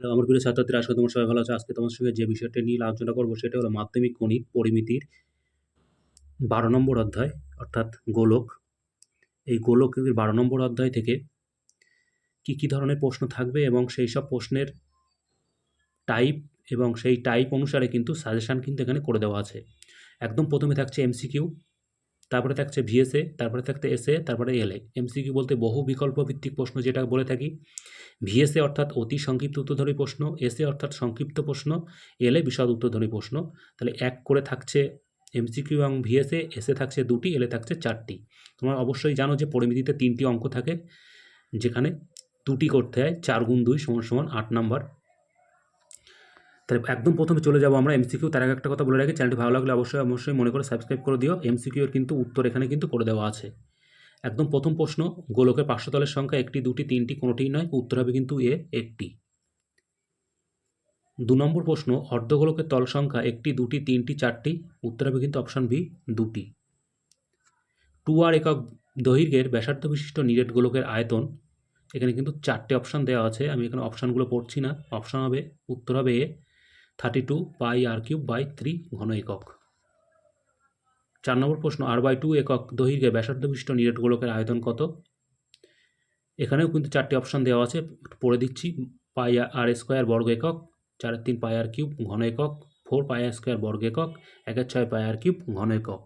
Hello, আমার প্রিয় ছাত্রছাত্রীরা, আশা করি তোমরা সবাই ভালো আছো। আজকে তোমার সঙ্গে যে বিষয়টা নিয়ে আলোচনা করব সেটা হলো মাধ্যমিক গণিত পরিমিতির ১২ নম্বর অধ্যায় অর্থাৎ গোলক। এই গোলকের ১২ নম্বর অধ্যায় থেকে কি ধরনের প্রশ্ন থাকবে এবং সেই সব প্রশ্নের টাইপ এবং সেই টাইপ অনুসারে কিন্তু সাজেশন কিন্তু এখানে করে দেওয়া আছে। একদম প্রথমে থাকছে এমসিকিউ, তারপরে থাকছে ভিএসএ, তারপরে থাকছে এসএ, তারপরে এলএ। এমসিকিউ বলতে বহু বিকল্প ভিত্তিক প্রশ্ন যেটা বলে থাকি। ভিএসএ অর্থাৎ অতি সংক্ষিপ্ত উত্তরধর্মী প্রশ্ন, এসএ অর্থাৎ সংক্ষিপ্ত প্রশ্ন, এলএ বিশদ উত্তরধর্মী প্রশ্ন। তাহলে এক করে থাকছে এমসিকিউ এবং ভিএসএ, এসএ থাকছে 2টি, এলএ থাকছে 4টি। তোমরা অবশ্যই জানো যে পরিমিতিতে 3টি অঙ্ক থাকে, যেখানে 2টি করতে হয়। 4 গুণ 2 = 8 নাম্বার। তাহলে একদম প্রথমে চলে যাব আমরা এমসিকিউ। তার আগে একটা কথা বলে রাখি, চ্যানেলটি ভালো লাগলে অবশ্যই মনে করে সাবস্ক্রাইব করে দিও। এমসিকিউ এর কিন্তু উত্তর এখানে কিন্তু করে দেওয়া আছে। একদম প্রথম প্রশ্ন, গোলকের পার্শ্বতলের সংখ্যা 1টি, 2টি, 3টি, কোনোটিই নয়। উত্তর হবে কিন্তু এ, 1টি। 2 নম্বর প্রশ্ন, অর্ধগোলকের তল সংখ্যা 1টি, 2টি, 3টি, 4টি। উত্তর হবে কিন্তু অপশান বি, 2টি। 2r একক দৈর্ঘ্যের ব্যাসার্ধ বিশিষ্ট নিরেট গোলকের আয়তন। এখানে কিন্তু 4টে অপশান দেওয়া আছে, আমি এখানে অপশানগুলো পড়ছি না। অপশান হবে, উত্তর হবে এ, 32 πr³/3 ঘন একক। 4 নম্বর প্রশ্ন, r/2 একক দৈর্ঘ্যে ব্যাসার্ধ বিশিষ্ট নিরেট গোলকের আয়তন কত? এখানেও কিন্তু 4টে অপশান দেওয়া আছে, পড়ে দিচ্ছি। πr² বর্গ একক, 4×3 πr³ ঘন একক, 4 πr² বর্গ একক, 1/6 πr³ ঘন একক।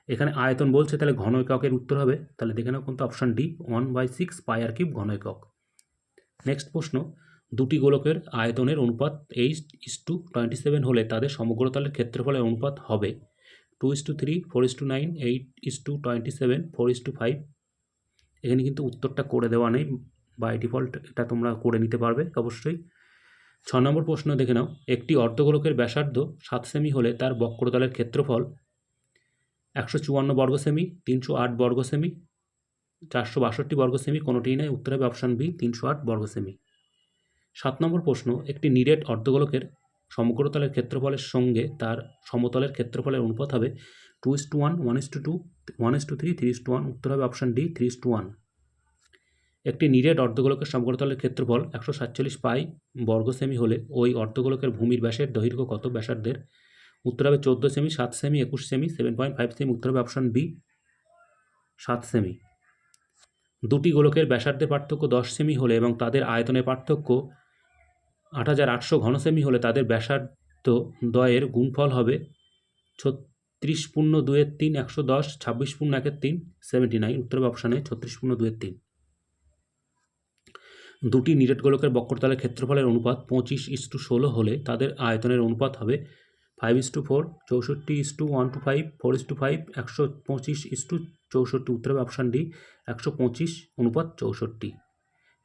এখানে আয়তন বলছে, তাহলে ঘন এককের উত্তর হবে, তাহলে দেখে নাও কিন্তু অপশান ডি, 1/6 πr³ ঘন একক। নেক্সট প্রশ্ন, দুটি গোলকের আয়তনের অনুপাত 8:27 হলে তাদের সমগ্রতলের ক্ষেত্রফলের অনুপাত হবে 2:3, 4:9, 8:27, 4:5। এখানে কিন্তু উত্তরটা করে দেওয়া নেই, বাই ডিফল্ট এটা তোমরা করে নিতে পারবে অবশ্যই। 6 নম্বর প্রশ্ন দেখে নাও, একটি অর্ধগোলকের ব্যাসার্ধ 7 সেমি হলে তার বক্রতলের ক্ষেত্রফল 154 বর্গ সেমি, 308 বর্গ সেমি, 462 বর্গ সেমি, কোনোটিই নয়। উত্তর হবে অপশান বি, 308 বর্গ সেমি। 7 নম্বর প্রশ্ন, একটি নিরেট অর্ধগোলকের সমগ্রতলের ক্ষেত্রফলের সঙ্গে তার সমতলের ক্ষেত্রফলের অনুপাত হবে 2:1, 1:2, 1:3, 3:1। উত্তর হবে অপশান ডি, 3:1। একটি নিরেট অর্ধগোলকের সমগ্রতলের ক্ষেত্রফল 147 পাই বর্গ সেমি হলে ওই অর্ধগোলকের ভূমির ব্যাসের দৈর্ঘ্য কত ব্যাসার্ধের? উত্তর হবে 14 সেমি, 7 সেমি, 21 সেমি, 7.5 সেমি। উত্তর হবে অপশান বি, 7 সেমি। দুটি গোলকের ব্যাসার্ধের পার্থক্য 10 সেমি হলে এবং তাদের আয়তনের পার্থক্য 8800 ঘন সেমি হলে তাদের ব্যাসার্ধ দ্বয়ের গুণফল হবে 36.2/3, 110, 26.1/3, 79। উত্তর হবে অপশানে 36.2/3। দুটি নিরেট গোলকের বক্রতলের ক্ষেত্রফলের অনুপাত 25:16 হলে তাদের আয়তনের অনুপাত হবে 5:4, 64:1:5, 4:5, 125:64। উত্তর হবে অপশান ডি, 125:64।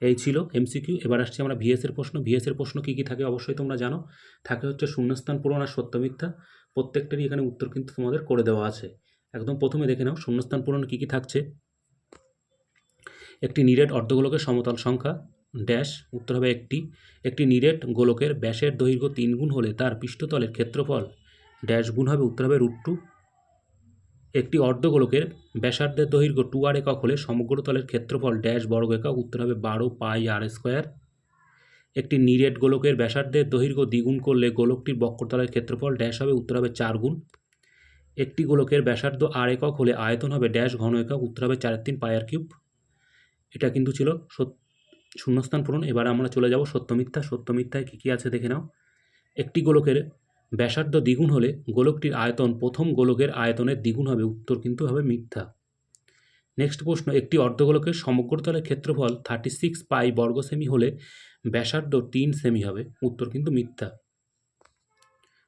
এই ছিল এমসিকিউ। এবার আসছি আমরা ভিএসের প্রশ্ন। ভিএসের প্রশ্ন কী কী থাকে অবশ্যই তোমরা জানো। থাকে হচ্ছে শূন্যস্থান পূরণ আর সত্য মিথ্যা। প্রত্যেকটারই এখানে উত্তর কিন্তু তোমাদের করে দেওয়া আছে। একদম প্রথমে দেখে নাও শূন্যস্থান পূরণ কী কী থাকছে। একটি নিরেট অর্ধগোলকের সমতল সংখ্যা ড্যাশ। উত্তর হবে একটি। একটি নিরেট গোলকের ব্যাসের দৈর্ঘ্য 3 গুণ হলে তার পৃষ্ঠতলের ক্ষেত্রফল ড্যাশ গুণ হবে। উত্তর হবে √2। একটি অর্ধগোলকের ব্যাসার্ধের দৈর্ঘ্য 2r একক হলে সমগ্রতলের ক্ষেত্রফল ড্যাশ বর্গ একক। উত্তর হবে 12 πr²। একটি নিরেট গোলকের ব্যাসার্ধের দৈর্ঘ্য দ্বিগুণ করলে গোলকটির বক্রতলের ক্ষেত্রফল ড্যাশ হবে। উত্তর হবে 4 গুণ। একটি গোলকের ব্যাসার্ধ r একক হলে আয়তন হবে ড্যাশ ঘন একক। উত্তর হবে 4×3 πr³। এটা কিন্তু ছিল শূন্যস্থান পূরণ। এবার আমরা চলে যাব সত্য মিথ্যা। সত্য মিথ্যায় কী কী আছে দেখে নাও। একটি গোলকের ব্যাসার্ধ দ্বিগুণ হলে গোলকটির আয়তন প্রথম গোলকের আয়তনের দ্বিগুণ হবে। উত্তর কিন্তু হবে মিথ্যা। নেক্সট প্রশ্ন, একটি অর্ধগোলকের সমগ্রতলের ক্ষেত্রফল 36 পাই বর্গ সেমি হলে ব্যাসার্ধ 3 সেমি হবে। উত্তর কিন্তু মিথ্যা।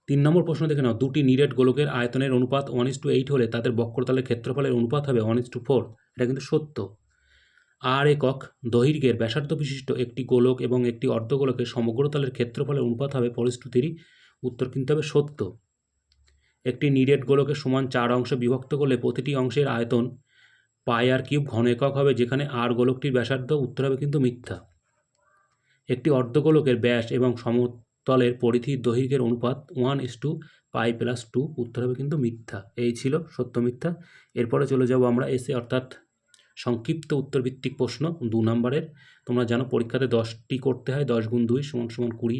3 নম্বর প্রশ্ন দেখে নাও, দুটি নিরেট গোলকের আয়তনের অনুপাত 1:8 হলে তাদের বক্রতলের ক্ষেত্রফলের অনুপাত হবে 1:4। এটা কিন্তু সত্য। r একক দৈর্ঘ্যের ব্যাসার্ধ বিশিষ্ট একটি গোলক এবং একটি অর্ধগোলকের সমগ্রতলের ক্ষেত্রফলের অনুপাত হবে 4:3। উত্তর কিন্তু হবে সত্য। একটি নিরেট গোলকের সমান 4 অংশে বিভক্ত করলে প্রতিটি অংশের আয়তন πr³ ঘন একক হবে, যেখানে r গোলকটির ব্যাসার্ধ। উত্তর হবে কিন্তু মিথ্যা। একটি অর্ধগোলকের ব্যাস এবং সমতলের পরিধির দৈর্ঘ্যের অনুপাত 1:π+2। উত্তর হবে কিন্তু মিথ্যা। এই ছিল সত্য মিথ্যা। এরপরে চলে যাব আমরা এসে, অর্থাৎ সংক্ষিপ্ত উত্তরভিত্তিক প্রশ্ন 2 নম্বরের। তোমরা জানো পরীক্ষাতে 10টি করতে হয়, 10 গুণ 2 সমান সমান 20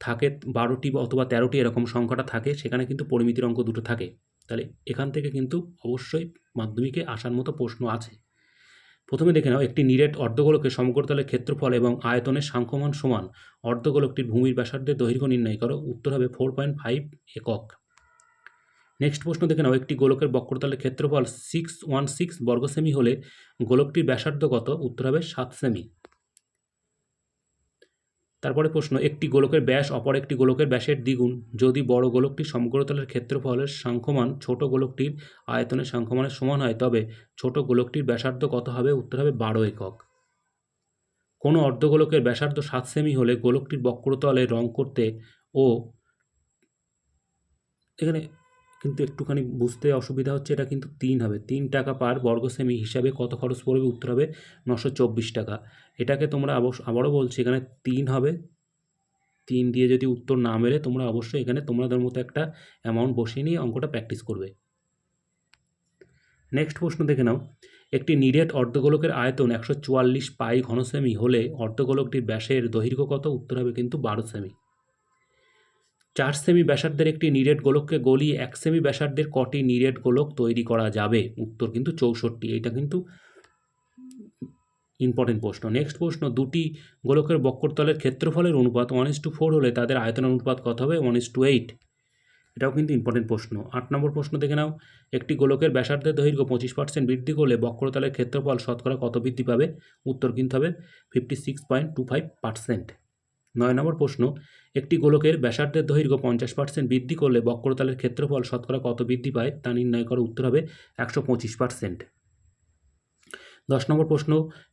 থাকে, 12টি অথবা 13টি এরকম সংখ্যাটা থাকে, সেখানে কিন্তু পরিমিতির অঙ্ক দুটো থাকে। তাহলে এখান থেকে কিন্তু অবশ্যই মাধ্যমিকে আসার মতো প্রশ্ন আছে। প্রথমে দেখে নাও, একটি নিরেট অর্ধগোলকের সমগ্রতলের ক্ষেত্রফল এবং আয়তনের সাংখ্যমান সমান অর্ধগোলকটির ভূমির ব্যাসার্ধের দৈর্ঘ্য নির্ণয় করো। উত্তর হবে 4.5 একক। নেক্সট প্রশ্ন দেখে নাও, একটি গোলকের বক্রতলের ক্ষেত্রফল 616 বর্গ সেমি হলে গোলকটির ব্যাসার্ধ কত? উত্তর হবে 7 সেমি। তারপরে প্রশ্ন, একটি গোলকের ব্যাস অপর একটি গোলকের ব্যাসের দ্বিগুণ যদি বড় গোলকটির সমগ্রতলের ক্ষেত্রফলের সাংখ্যমান ছোট গোলকটির আয়তনের সাংখ্যমানের সমান হয় তবে ছোট গোলকটির ব্যাসার্ধ কত হবে? উত্তর হবে 12 একক। কোনো অর্ধগোলকের ব্যাসার্ধ 7 সেমি হলে গোলকটির বক্রতলে রং করতে ও, এখানে কিন্তু একটুখানি বুঝতে অসুবিধা হচ্ছে, এটা কিন্তু 3 হবে, 3 টাকা পার বর্গ সেমি হিসাবে কত খরচ পড়বে? উত্তর হবে 924 টাকা। এটাকে তোমরা আবারও বলছি, এখানে 3 হবে, 3 দিয়ে যদি উত্তর না মেলে তোমরা অবশ্যই এখানে তোমাদের মতো একটা অ্যামাউন্ট বসিয়ে নিয়ে অঙ্কটা প্র্যাকটিস করবে। নেক্সট প্রশ্ন দেখে নাও, একটি নিরেট অর্ধগোলকের আয়তন 144 পাই ঘন সেমি হলে অর্ধগোলকটির ব্যাসের দৈর্ঘ্য কত? উত্তর হবে কিন্তু 12 সেমি। 4 সেমি ব্যাসার্ধের একটি নিরেট গোলককে গলিয়ে 1 সেমি ব্যাসার্ধের কটি নিরেট গোলক তৈরি করা যাবে? উত্তর কিন্তু 64। এইটা কিন্তু ইম্পর্টেন্ট প্রশ্ন। নেক্সট প্রশ্ন, দুটি গোলকের বক্রতলের ক্ষেত্রফলের অনুপাত 1:4 হলে তাদের আয়তনের অনুপাত কত হবে? 1:8। এটাও কিন্তু ইম্পর্টেন্ট প্রশ্ন। 8 নম্বর প্রশ্ন দেখে নাও, একটি গোলকের ব্যাসার্ধের দৈর্ঘ্য 25% বৃদ্ধি করলে বক্রতলের ক্ষেত্রফল শতকরা কত বৃদ্ধি পাবে? উত্তর কিন্তু হবে 56.25%। 9 নম্বর প্রশ্ন, একটি গোলকের ব্যাসার্ধের দৈর্ঘ্য 50% বৃদ্ধি করলে বক্রতলের ক্ষেত্রফল শতকরা কত বৃদ্ধি পায় তা নির্ণয় করো। উত্তর হবে 125%। 10 নম্বর প্রশ্ন,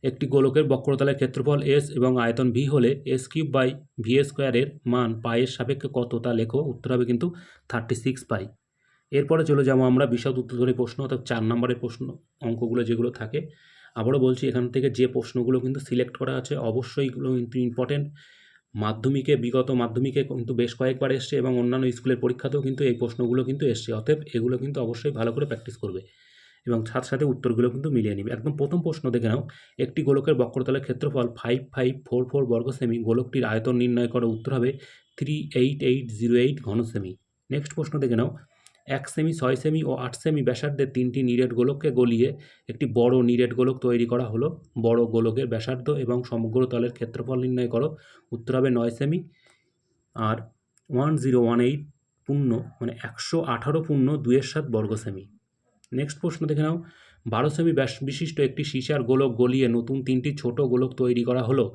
একটি গোলকের বক্রতলের ক্ষেত্রফল এস এবং আয়তন ভি হলে s³ এর মান পায়ের সাপেক্ষে কত তা লেখো। উত্তর হবে কিন্তু 36 পাই। এরপরে চলে যাবো আমরা বিশদ উত্তরধর্মী প্রশ্ন, অর্থাৎ 4 নম্বরের প্রশ্ন অঙ্কগুলো যেগুলো থাকে। আবারও বলছি, এখান থেকে যে প্রশ্নগুলো কিন্তু সিলেক্ট করা আছে অবশ্যই এগুলো কিন্তু ইম্পর্টেন্ট। বিগত মাধ্যমিকে কিন্তু বেশ কয়েকবার এসছে এবং অন্যান্য স্কুলের পরীক্ষাতেও কিন্তু এই প্রশ্নগুলো কিন্তু এসছে। অতএব এগুলো কিন্তু অবশ্যই ভালো করে প্র্যাকটিস করবে এবং সাথে সাথে উত্তরগুলো কিন্তু মিলিয়ে নিবে। একদম প্রথম প্রশ্ন দেখে নাও, একটি গোলকের বক্রতলের ক্ষেত্রফল 5544 বর্গ সেমি, গোলকটির আয়তন নির্ণয় করো। উত্তর হবে 38808 ঘন সেমি। নেক্সট প্রশ্ন দেখে নাও, 1 সেমি, 6 সেমি ও 8 সেমি ব্যাসার্ধের 3টি নিরেট গোলককে গলিয়ে একটি বড় নিরেট গোলক তৈরি করা হলো। বড় গোলকের ব্যাসার্ধ এবং সমগ্র তলের ক্ষেত্রফল নির্ণয় করো। উত্তর হবে 9 সেমি। আর 1018 পূর্ণ মানে 118 পূর্ণ 2/7 বর্গ সেমি। নেক্সট প্রশ্ন দেখে নাও, 12 সেমি ব্যাস বিশিষ্ট একটি সীসার গোলক গলিয়ে নতুন 3টি ছোট গোলক তৈরি করা হলো।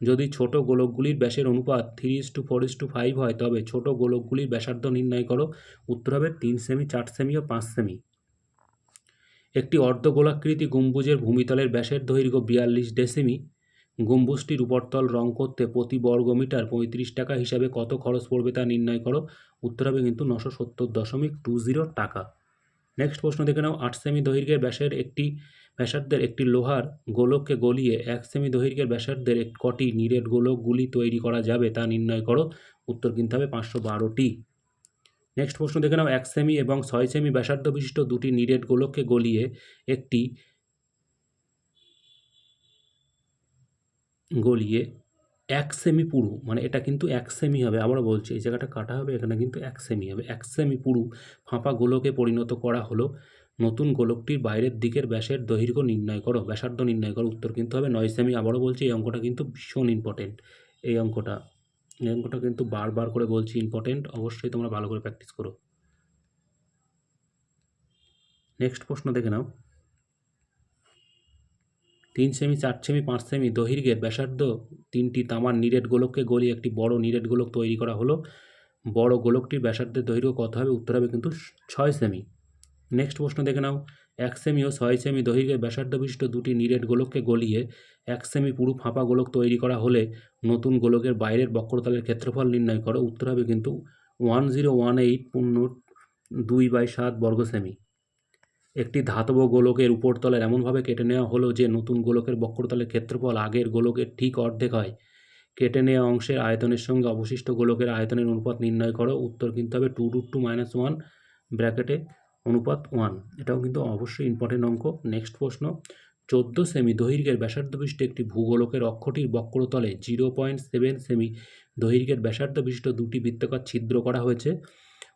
যদি ছোট গোলকগুলির ব্যাসের অনুপাত 3:4:5 হয় তবে ছোট গোলকগুলির ব্যাসার্ধ নির্ণয় করো। উত্তর হবে 3 সেমি, 4 সেমি ও 5 সেমি। একটি অর্ধগোলাকৃতি গম্বুজের ভূমিতলের ব্যাসের দৈর্ঘ্য 42 ডেসিমি। গম্বুজটির উপরতল রং করতে প্রতি বর্গ মিটার 35 টাকা হিসাবে কত খরচ পড়বে তা নির্ণয় করো। উত্তর হবে কিন্তু 970.20 টাকা। নেক্সট প্রশ্ন দেখে নাও, 8 সেমি দৈর্ঘ্যের ব্যাসার্ধের একটি লোহার গোলককে গলিয়ে 1 সেমি দৈর্ঘ্যের ব্যাসার্ধের কটি নিরেট গোলকগুলি তৈরি করা যাবে তা নির্ণয় করো। উত্তর কিন্তু হবে 512টি। নেক্সট প্রশ্ন দেখে নাও, 1 সেমি এবং 6 সেমি ব্যাসার্ধ বিশিষ্ট দুটি নিরেট গোলককে গলিয়ে 1 সেমি পুরু, মানে এটা কিন্তু 1 সেমি হবে, আবারও বলছি এই জায়গাটা কাটা হবে, এখানে কিন্তু 1 সেমি হবে। 1 সেমি পুরু ফাঁপা গোলকে পরিণত করা হলো। নতুন গোলকটির বাইরের দিকের ব্যাসের দৈর্ঘ্য নির্ণয় করো, ব্যাসার্ধ নির্ণয় করো। উত্তর কিন্তু হবে 9 সেমি। আবারও বলছি এই অঙ্কটা কিন্তু ভীষণ ইম্পর্টেন্ট। এই অঙ্কটা কিন্তু বারবার করে বলছি ইম্পর্টেন্ট, অবশ্যই তোমরা ভালো করে প্র্যাকটিস করো। নেক্সট প্রশ্ন দেখে নাও, 3 সেমি, 4 সেমি, 5 সেমি দৈর্ঘ্যের ব্যাসার্ধ 3টি তামার নিরেট গোলককে গলিয়ে একটি বড় নিরেট গোলক তৈরি করা হলো। বড় গোলকটির ব্যাসার্ধের দৈর্ঘ্য কত হবে? উত্তর হবে কিন্তু 6 সেমি। নেক্সট প্রশ্ন দেখে নাও, 1 সেমি ও 6 সেমি দৈর্ঘ্যের ব্যাসার্ধ বিশিষ্ট দুটি নিরেট গোলককে গলিয়ে 1 সেমি পুরু ফাঁপা গোলক তৈরি করা হলে নতুন গোলকের বাইরের বক্রতলের ক্ষেত্রফল নির্ণয় করো। উত্তর হবে কিন্তু 1018 পূর্ণ 2/7 বর্গ সেমি। একটি ধাতব গোলকের উপরতলের এমনভাবে কেটে নেওয়া হলো যে নতুন গোলকের বক্রতলের ক্ষেত্রফল আগের গোলকের ঠিক অর্ধেক হয়। কেটে নেওয়া অংশের আয়তনের সঙ্গে অবশিষ্ট গোলকের আয়তনের অনুপাত নির্ণয় করো। উত্তর কিন্তু হবে 2√2 - 1 ব্র্যাকেটে অনুপাত 1। এটাও কিন্তু অবশ্যই ইম্পর্টেন্ট অঙ্ক। নেক্সট প্রশ্ন, 14 সেমি দৈর্ঘ্যের ব্যাসার্ধ বিশিষ্ট একটি ভূগোলকের অক্ষটির বক্রতলে 0.7 সেমি দৈর্ঘ্যের ব্যাসার্ধ বিশিষ্ট দুটি বৃত্তাকার ছিদ্র করা হয়েছে।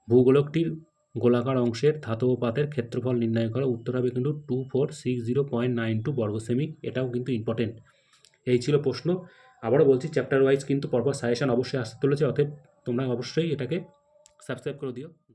ভূগোলকটির গোলাকার অংশের ধাতব পাতের ক্ষেত্রফল নির্ণয় করা। উত্তর হবে কিন্তু 2460.92 বর্গ সেমি। এটাও কিন্তু ইম্পর্টেন্ট। এই ছিল প্রশ্ন। আবারও বলছি, চ্যাপ্টার ওয়াইজ কিন্তু পরপর সাজেশন অবশ্যই আসতে চলেছে, অতএব তোমরা অবশ্যই এটাকে সাবস্ক্রাইব করে দিও।